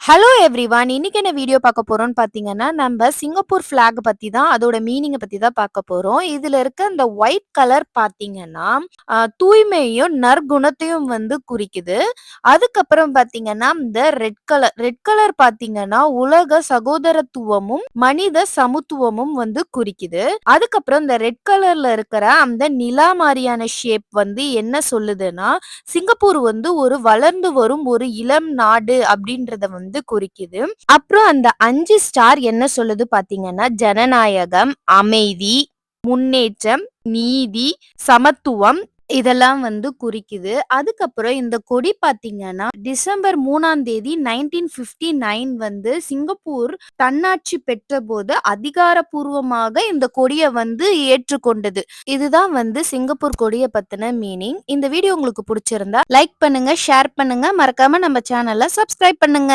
Hello everyone. இன்னைக்கு என்ன video பார்க்க போறோம்னு பார்த்தீங்கன்னா, நம்ம சிங்கப்பூர் ஃபிளாக் பத்தி தான் அதோட மீனிங்க பத்தி தான் பார்க்க போறோம். இதுல இருக்க இந்த ஒயிட் கலர் பார்த்தீங்கன்னா, தூய்மையும், நற்குணத்தையும் வந்து குறிக்குது. அதுக்கப்புறம் பார்த்தீங்கன்னா, இந்த ரெட் கலர் பார்த்தீங்கன்னா, உலக சகோதரத்துவமும், மனித சமத்துவமும் வந்து குறிக்குது. அதுக்கப்புறம் இந்த ரெட் கலர்ல இருக்கிற அந்த நிலா மாரியான ஷேப் வந்து என்ன சொல்லுதுன்னா, சிங்கப்பூர் வந்து ஒரு வளர்ந்து வரும் ஒரு இளம் நாடு அப்படின்றத வந்து குறிக்குது. அப்புறம் அந்த 5 ஸ்டார் என்ன சொல்லுது பாத்தீங்கன்னா, ஜனநாயகம், அமைதி, முன்னேற்றம், நீதி, சமத்துவம் இதெல்லாம் வந்து குறிக்குது. அதுக்கப்புறம் இந்த கொடி பாத்தீங்கன்னா, டிசம்பர் 3ஆம் தேதி 1959 வந்து சிங்கப்பூர் தன்னாட்சி பெற்றபோது அதிகாரப்பூர்வமாக இந்த கொடிய வந்து ஏற்றுக்கொண்டது. இதுதான் வந்து சிங்கப்பூர் கொடிய பத்தின மீனிங். இந்த வீடியோ உங்களுக்கு புடிச்சிருந்தா லைக் பண்ணுங்க, ஷேர் பண்ணுங்க, மறக்காம நம்ம சேனலை சப்ஸ்கிரைப் பண்ணுங்க.